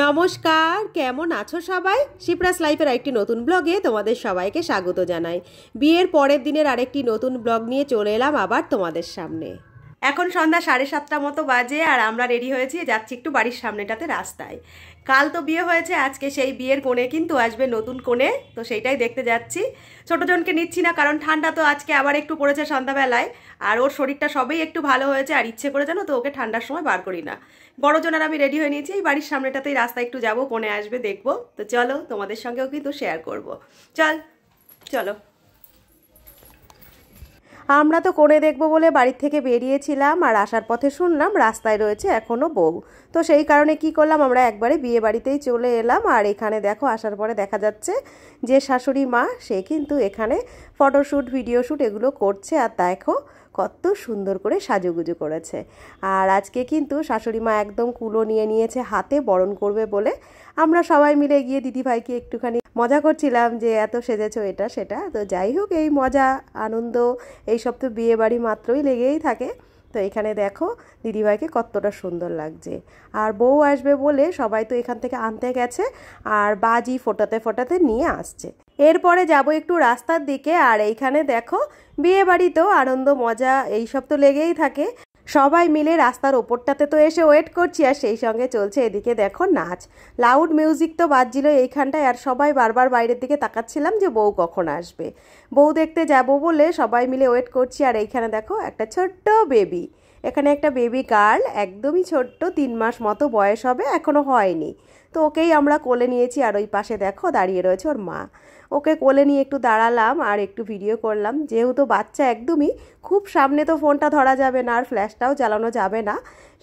নমস্কার, কেমন আছো সবাই? শিপ্রাস লাইফের আরেকটি নতুন ব্লগে তোমাদের সবাইকে স্বাগত জানাই। বিয়ের পরের দিনের আরেকটি নতুন ব্লগ নিয়ে চলে এলাম আবার তোমাদের সামনে। এখন সন্ধ্যা 7:30 মতো বাজে আর আমরা রেডি হয়েছি, যাচ্ছি একটু বাড়ির সামনেটাতে রাস্তায়। কাল তো বিয়ে হয়েছে, আজকে সেই বিয়ের কোণে কিন্তু আসবে নতুন কোণে, তো সেইটাই দেখতে যাচ্ছি। ছোটজনকে নিচ্ছি না, কারণ ঠান্ডা তো আজকে আবার একটু পড়েছে সন্ধ্যাবেলায়, আর ওর শরীরটা সবেই একটু ভালো হয়েছে, আর ইচ্ছে করে জানো তো ওকে ঠান্ডার সময় বার করি না। বড়জন আর আমি রেডি হয়ে নিয়েছি, এই বাড়ির সামনেটাতেই রাস্তায় একটু যাবো, কোণে আসবে দেখবো। তো চলো, তোমাদের সঙ্গেও কিন্তু শেয়ার করব। চলো। আমরা তো কোণে দেখবো বলে বাড়ির থেকে বেরিয়েছিলাম, আর আসার পথে শুনলাম রাস্তায় রয়েছে এখনও বউ। তো সেই কারণে কি করলাম, আমরা একবারে বিয়ে বাড়িতেই চলে এলাম। আর এখানে দেখো, আসার পরে দেখা যাচ্ছে যে শাশুড়ি মা, সে কিন্তু এখানে ফটোশ্যুট ভিডিও শ্যুট এগুলো করছে। আর দেখো কত সুন্দর করে সাজুগুজু করেছে। আর আজকে কিন্তু শাশুড়ি মা একদম কুলো নিয়ে নিয়েছে হাতে, বরণ করবে বলে। আমরা সবাই মিলে গিয়ে দিদিভাইকে একটুখানি মজা করছিলাম যে এত সেজেছো এটা সেটা। তো যাই হোক, এই মজা আনন্দ এইসব তো বিয়ে বাড়ি মাত্রই লেগেই থাকে। তো এখানে দেখো দিদিভাইকে কতটা সুন্দর লাগছে। আর বউ আসবে বলে সবাই তো এখান থেকে আনতে গেছে, আর বাজি ফোটাতে ফোটাতে নিয়ে আসছে। এরপরে যাব একটু রাস্তার দিকে। আর এইখানে দেখো বিয়ে বাড়িতেও আনন্দ মজা এইসব তো লেগেই থাকে। সবাই মিলে রাস্তার ওপরটাতে তো এসে ওয়েট করছি, আর সেই সঙ্গে চলছে এদিকে দেখো নাচ। লাউড মিউজিক তো বাজছিল এইখানটায়, আর সবাই বারবার বাইরের দিকে তাকাচ্ছিলাম যে বউ কখন আসবে। বউ দেখতে যাব বলে সবাই মিলে ওয়েট করছি। আর এইখানে দেখো একটা ছোট্ট বেবি, এখানে একটা বেবি গার্ল, একদমই ছোট্ট, 3 মাস মতো বয়স হবে, এখনও হয়নি। তো ওকেই আমরা কোলে নিয়েছি। আর ওই পাশে দেখো দাঁড়িয়ে রয়েছে ওর মা। ওকে কোলে নিয়ে একটু দাঁড়ালাম আর একটু ভিডিও করলাম। যেহেতু বাচ্চা একদমই, খুব সামনে তো ফোনটা ধরা যাবে না, আর ফ্ল্যাশটাও চালানো যাবে না,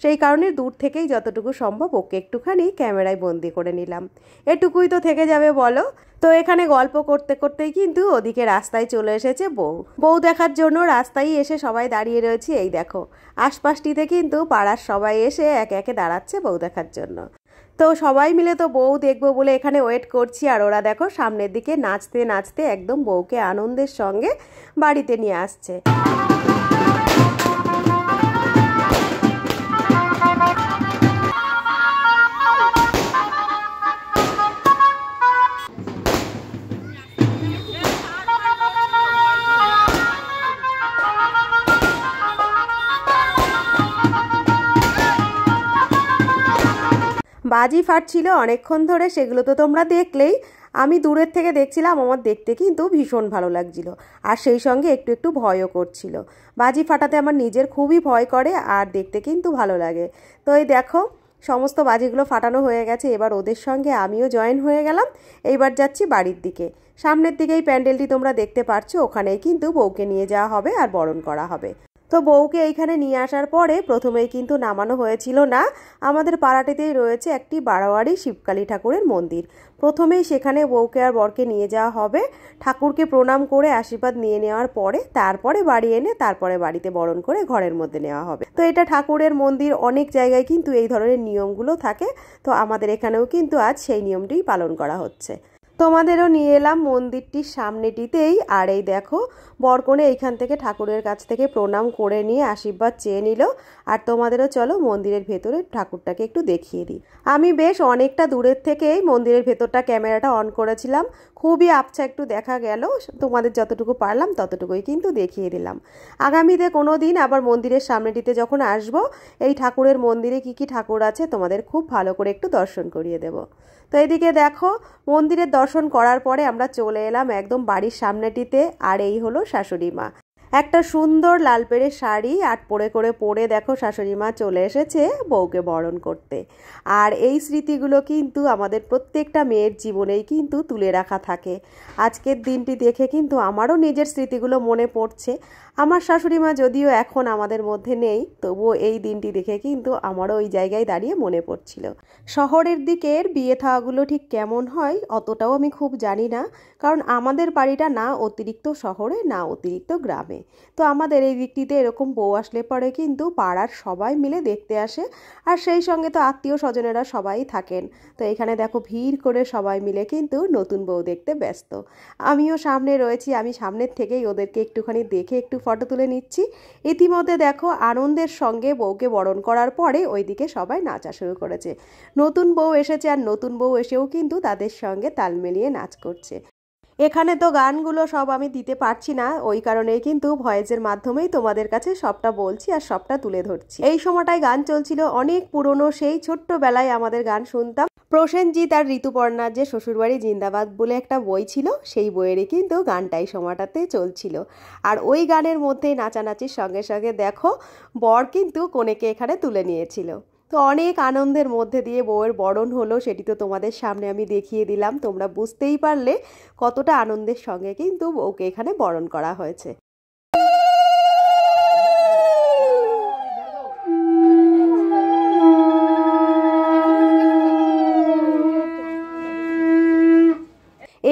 সেই কারণে দূর থেকেই যতটুকু সম্ভব ওকে একটুখানি ক্যামেরায় বন্দি করে নিলাম। এটুকুই তো থেকে যাবে বলো। তো এখানে গল্প করতে করতেই কিন্তু ওদিকে রাস্তায় চলে এসেছে বউ দেখার জন্য। রাস্তায় এসে সবাই দাঁড়িয়ে রয়েছে। এই দেখো আশপাশটিতে কিন্তু পাড়ার সবাই এসে একে একে দাঁড়াচ্ছে বউ দেখার জন্য। তো সবাই মিলে তো বউ দেখবো বলে এখানে ওয়েট করছি। আর ওরা দেখো সামনের দিকে নাচতে নাচতে একদম বউকে আনন্দের সঙ্গে বাড়িতে নিয়ে আসছে। বাজি ফাটছিল অনেকক্ষণ ধরে, সেগুলো তো তোমরা দেখলেই। আমি দূরের থেকে দেখছিলাম, আমার দেখতে কিন্তু ভীষণ ভালো লাগছিল, আর সেই সঙ্গে একটু একটু ভয়ও করছিল। বাজি ফাটাতে আমার নিজের খুবই ভয় করে, আর দেখতে কিন্তু ভালো লাগে। তো এই দেখো সমস্ত বাজিগুলো ফাটানো হয়ে গেছে, এবার ওদের সঙ্গে আমিও জয়েন হয়ে গেলাম। এইবার যাচ্ছি বাড়ির দিকে। সামনের দিকেই প্যান্ডেলটি তোমরা দেখতে পাচ্ছ, ওখানেই কিন্তু বউকে নিয়ে যাওয়া হবে আর বরণ করা হবে। তো বউকে এইখানে নিয়ে আসার পরে প্রথমেই কিন্তু নামানো হয়েছিল না। আমাদের পাড়াটিতেই রয়েছে একটি বারোয়ারি শিবকালী ঠাকুরের মন্দির। প্রথমেই সেখানে বউকে আর বরকে নিয়ে যাওয়া হবে। ঠাকুরকে প্রণাম করে আশীর্বাদ নিয়ে নেওয়ার পরে তারপরে বাড়ি এনে তারপরে বাড়িতে বরণ করে ঘরের মধ্যে নেওয়া হবে। তো এটা ঠাকুরের মন্দির, অনেক জায়গায় কিন্তু এই ধরনের নিয়মগুলো থাকে। তো আমাদের এখানেও কিন্তু আজ সেই নিয়মটিই পালন করা হচ্ছে। তোমাদেরও নিয়ে এলাম মন্দিরটির সামনেটিতেই। আর এই দেখো বরকনে এইখান থেকে ঠাকুরের কাছ থেকে প্রণাম করে নিয়ে আশীর্বাদ চেয়ে নিল। আর তোমাদেরও চলো মন্দিরের ভেতরে ঠাকুরটাকে একটু দেখিয়ে দিই। আমি বেশ অনেকটা দূরের থেকেই মন্দিরের ভেতরটা ক্যামেরাটা অন করেছিলাম, খুবই আবছা একটু দেখা গেল। তোমাদের যতটুকু পারলাম ততটুকুই কিন্তু দেখিয়ে দিলাম। আগামীতে কোনো দিন আবার মন্দিরের সামনেটিতে যখন আসবো, এই ঠাকুরের মন্দিরে কি কি ঠাকুর আছে তোমাদের খুব ভালো করে একটু দর্শন করিয়ে দেব। তো এদিকে দেখো মন্দিরের দর্শন করার পরে আমরা চলে এলাম একদম বাড়ির সামনেটিতে। আর এই হলো শাশুড়ি মা, একটা সুন্দর লাল পেড়ে শাড়ি আট পরে দেখো শাশুড়ি মা চলে এসেছে বউকে বরণ করতে। আর এই স্মৃতিগুলো কিন্তু আমাদের প্রত্যেকটা মেয়ের জীবনেই কিন্তু তুলে রাখা থাকে। আজকের দিনটি দেখে কিন্তু আমারও নিজের স্মৃতিগুলো মনে পড়ছে। আমার শাশুড়ি মা যদিও এখন আমাদের মধ্যে নেই, তবুও এই দিনটি দেখে কিন্তু আমারও ওই জায়গায় দাঁড়িয়ে মনে পড়ছিল। শহরের দিকের বিয়ে থাওয়াগুলো ঠিক কেমন হয় অতটাও আমি খুব জানি না, কারণ আমাদের বাড়িটা না অতিরিক্ত শহরে না অতিরিক্ত গ্রামে। তো আমাদের এই দিকটিতে এরকম বউ আসলে পরে কিন্তু পাড়ার সবাই মিলে দেখতে আসে, আর সেই সঙ্গে তো আত্মীয় স্বজনেরা সবাই থাকেন। তো এখানে দেখো ভিড় করে সবাই মিলে কিন্তু নতুন বউ দেখতে ব্যস্ত। আমিও সামনে রয়েছি, আমি সামনের থেকেই ওদেরকে একটুখানি দেখে একটু ফটো তুলে নিচ্ছি। ইতিমধ্যে দেখো আনন্দের সঙ্গে বউকে বরণ করার পরে ওইদিকে সবাই নাচা শুরু করেছে। নতুন বউ এসেছে আর নতুন বউ এসেও কিন্তু তাদের সঙ্গে তাল মিলিয়ে নাচ করছে। এখানে তো গানগুলো সব আমি দিতে পারছি না, ওই কারণেই কিন্তু ভয়েসের মাধ্যমেই তোমাদের কাছে সবটা বলছি আর সবটা তুলে ধরছি। এই সময়টায় গান চলছিল অনেক পুরনো, সেই ছোট্টবেলায় আমাদের গান শুনতাম। প্রসেনজিৎ আর ঋতুপর্ণার যে শ্বশুরবাড়ি জিন্দাবাদ বলে একটা বই ছিল, সেই বইয়েরই কিন্তু গানটাই সময়টাতে চলছিল। আর ওই গানের মধ্যেই নাচানাচির সঙ্গে সঙ্গে দেখো বর কিন্তু কনেকে এখানে তুলে নিয়েছিল। তো অনেক আনন্দের মধ্যে দিয়ে বউয়ের বরণ হলো, সেটি তো তোমাদের সামনে আমি দেখিয়ে দিলাম। তোমরা বুঝতেই পারলে কতটা আনন্দের সঙ্গে কিন্তু বউকে এখানে বরণ করা হয়েছে।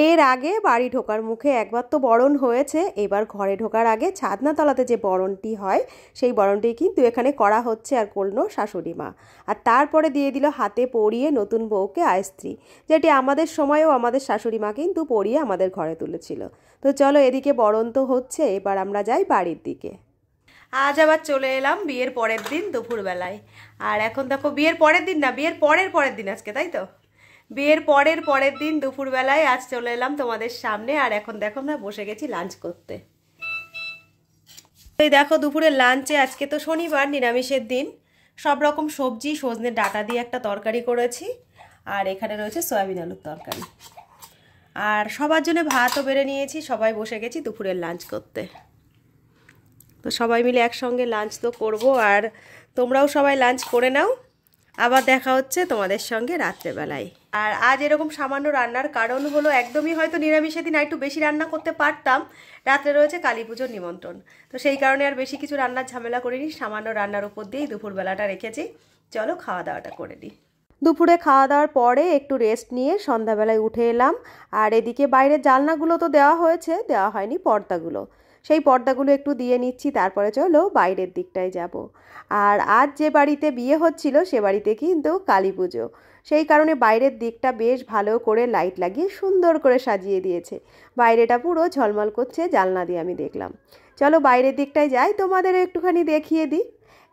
এর আগে বাড়ি ঢোকার মুখে একবার তো বরণ হয়েছে, এবার ঘরে ঢোকার আগে ছাদনাতলাতে যে বরণটি হয় সেই বরণটি কিন্তু এখানে করা হচ্ছে আর করলো শাশুড়ি মা। আর তারপরে দিয়ে দিল হাতে পরিয়ে নতুন বউকে আয়স্ত্রী, যেটি আমাদের সময়ও আমাদের শাশুড়ি মা কিন্তু পরিয়ে আমাদের ঘরে তুলেছিল। তো চলো এদিকে বরণ তো হচ্ছে, এবার আমরা যাই বাড়ির দিকে। আজ আবার চলে এলাম বিয়ের পরের দিন দুপুরবেলায়। আর এখন দেখো বিয়ের পরের দিন না, বিয়ের পরের দিন আজকে, তাই তো? বিয়ের পরের দিন দুপুরবেলায় আজ চলে এলাম তোমাদের সামনে। আর এখন দেখো আমরা বসে গেছি লাঞ্চ করতে। এই দেখো দুপুরের লাঞ্চে আজকে তো শনিবার, নিরামিষের দিন, সব রকম সবজি সজনে ডাঁটা দিয়ে একটা তরকারি করেছি, আর এখানে রয়েছে সয়াবিন আলুর তরকারি। আর সবার জন্য ভাতও বেড়ে নিয়েছি, সবাই বসে গেছি দুপুরের লাঞ্চ করতে। তো সবাই মিলে একসঙ্গে লাঞ্চ তো করব, আর তোমরাও সবাই লাঞ্চ করে নাও। আবার দেখা হচ্ছে তোমাদের সঙ্গে রাত্রেবেলায়। আর আজ এরকম সামান্য রান্নার কারণ হলো, একদমই হয়তো নিরামিষের দিন একটু বেশি রান্না করতে পারতাম, রাত্রে রয়েছে কালী পুজোর নিমন্ত্রণ। তো সেই কারণে আর বেশি কিছু রান্নার ঝামেলা করিনি, সামান্য রান্নার উপর দিয়েই দুপুরবেলাটা রেখেছি। চলো খাওয়া দাওয়াটা করে নিই। দুপুরে খাওয়া দাওয়ার পরে একটু রেস্ট নিয়ে সন্ধ্যাবেলায় উঠে এলাম। আর এদিকে বাইরের জানলাগুলো তো দেওয়া হয়েছে, দেওয়া হয়নি পর্দাগুলো, সেই পর্দাগুলো একটু দিয়ে নিচ্ছি। তারপরে চলো বাইরের দিকটায় যাব। আর আজ যে বাড়িতে বিয়ে হচ্ছিল সে বাড়িতে কিন্তু কালী পুজো, সেই কারণে বাইরের দিকটা বেশ ভালো করে লাইট লাগিয়ে সুন্দর করে সাজিয়ে দিয়েছে। বাইরেটা পুরো ঝলমল করছে, জানলা দিয়ে আমি দেখলাম। চলো বাইরের দিকটায় যাই, তোমাদেরও একটুখানি দেখিয়ে দিই।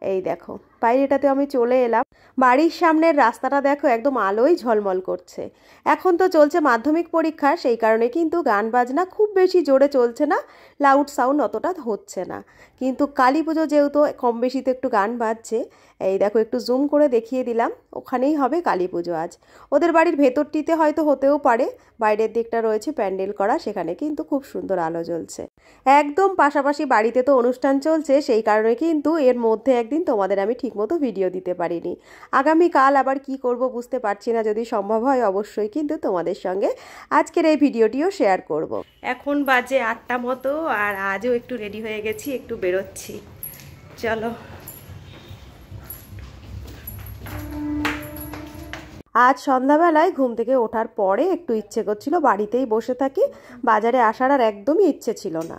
এই দেখো বাইরেটাতে আমি চলে এলাম। বাড়ির সামনের রাস্তাটা দেখো একদম আলোয় ঝলমল করছে। এখন তো চলছে মাধ্যমিক পরীক্ষা, সেই কারণে কিন্তু গান বাজনা খুব বেশি জোরে চলছে না, লাউড সাউন্ড অতটা হচ্ছে না। কিন্তু কালী পুজো যেহেতু কম বেশি তো একটু গান বাজছে। এই দেখো একটু জুম করে দেখিয়ে দিলাম, ওখানেই হবে কালী পুজো আজ। ওদের বাড়ির ভেতরটিতে হয়তো হতেও পারে, বাইরের দিকটা রয়েছে প্যান্ডেল করা, সেখানে কিন্তু খুব সুন্দর আলো জ্বলছে। একদম পাশাপাশি বাড়িতে তো অনুষ্ঠান চলছে, সেই কারণে কিন্তু এর মধ্যে একদিন তোমাদের আমি ঠিকমতো ভিডিও দিতে পারিনি। আগামীকাল আবার কি করব বুঝতে পারছি না, যদি সম্ভব হয় অবশ্যই কিন্তু তোমাদের সঙ্গে আজকের এই ভিডিওটিও শেয়ার করব। এখন বাজে 8টা মতো, আর আজও একটু রেডি হয়ে গেছি, একটু বেরোচ্ছি। চলো। আজ সন্ধ্যাবেলায় ঘুম থেকে ওঠার পরে একটু ইচ্ছে করছিল বাড়িতেই বসে থাকি, বাজারে আসার আর একদমই ইচ্ছে ছিল না।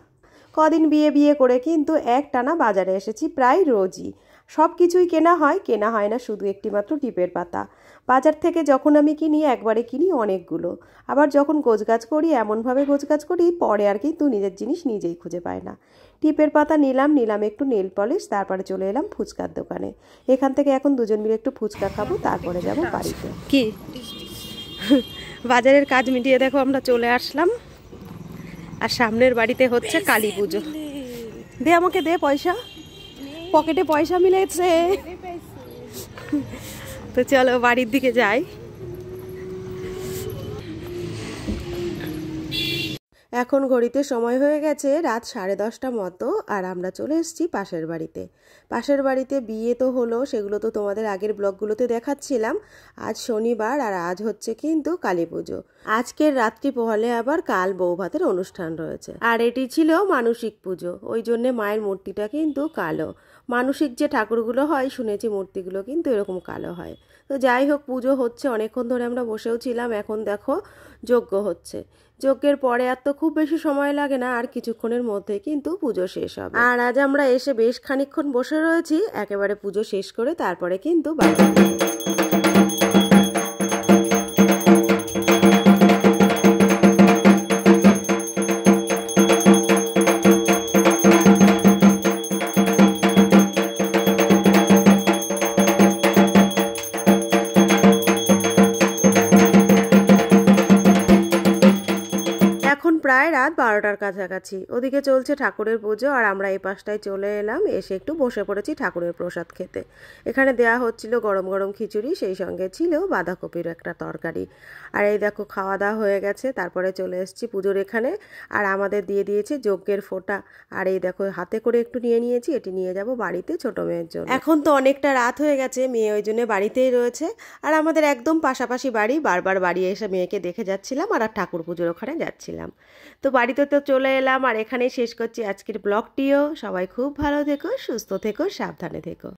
কদিন বিয়ে করে কিন্তু একটানা বাজারে এসেছি প্রায় রোজই। সব কিছুই কেনা হয় না শুধু একটিমাত্র টিপের পাতা। বাজার থেকে যখন আমি কিনি একবারে কিনি অনেকগুলো, আবার যখন গোছগাছ করি এমনভাবে গোছগাছ করি পরে আর কিন্তু নিজের জিনিস নিজেই খুঁজে পায় না। টিপের পাতা নিলাম একটু নেল পলিশ, তারপরে চলে এলাম ফুচকার দোকানে। এখান থেকে এখন দুজন মিলে একটু ফুচকা খাবো, তারপরে যাব বাড়িতে। কি বাজারের কাজ মিটিয়ে দেখো আমরা চলে আসলাম, আর সামনের বাড়িতে হচ্ছে কালী পুজো। দে আমাকে দে পয়সা, পকেটে পয়সা মিলেছে। তো চলো বাড়ির দিকে যাই। এখন ঘড়িতে সময় হয়ে গেছে রাত 10:30 মতো, আর আমরা চলে এসেছি পাশের বাড়িতে। পাশের বাড়িতে বিয়ে তো হলো, সেগুলো তো তোমাদের আগের ব্লগগুলোতে দেখাচ্ছিলাম। আজ শনিবার, আর আজ হচ্ছে কিন্তু কালী পুজো। আজকের রাত্রি পোহালে আবার কাল বৌভাতের অনুষ্ঠান রয়েছে। আর এটি ছিল মানসিক পুজো, ওই জন্যে মায়ের মূর্তিটা কিন্তু কালো। মানসিক যে ঠাকুরগুলো হয় শুনেছি মূর্তিগুলো কিন্তু এরকম কালো হয়। তো যাই হোক পুজো হচ্ছে, অনেকক্ষণ ধরে আমরা বসেও ছিলাম। এখন দেখো যজ্ঞ হচ্ছে। যজ্ঞের পরে আর তো খুব বেশি সময় লাগে না, আর কিছুক্ষণের মধ্যে কিন্তু পুজো শেষ হবে। আর আজ আমরা এসে বেশ খানিকক্ষণ বসে রয়েছি, একেবারে পুজো শেষ করে তারপরে কিন্তু বাড়ি। এখন প্রায় রাত 12টার কাছাকাছি। ওদিকে চলছে ঠাকুরের পুজো, আর আমরা এই পাশটায় চলে এলাম, এসে একটু বসে পড়েছি ঠাকুরের প্রসাদ খেতে। এখানে দেয়া হচ্ছিল গরম গরম খিচুড়ি, সেই সঙ্গে ছিল বাঁধাকপির একটা তরকারি। আর এই দেখো খাওয়া দাওয়া হয়ে গেছে, তারপরে চলে এসেছি পুজোর এখানে। আর আমাদের দিয়ে দিয়েছে যজ্ঞের ফোঁটা। আর এই দেখো হাতে করে একটু নিয়ে নিয়েছি, এটি নিয়ে যাব বাড়িতে ছোট মেয়ের জন্য। এখন তো অনেকটা রাত হয়ে গেছে, মেয়ে ওই জন্য বাড়িতেই রয়েছে। আর আমাদের একদম পাশাপাশি বাড়ি, বারবার বাড়ি এসে মেয়েকে দেখে যাচ্ছিলাম আর ঠাকুর পুজোর ওখানে যাচ্ছিলাম। তো বাড়িতে তো চলে এলাম, আর এখানেই শেষ করছি আজকের ব্লগটিও। সবাই খুব ভালো থেকো, সুস্থ থেকো, সাবধানে থেকো।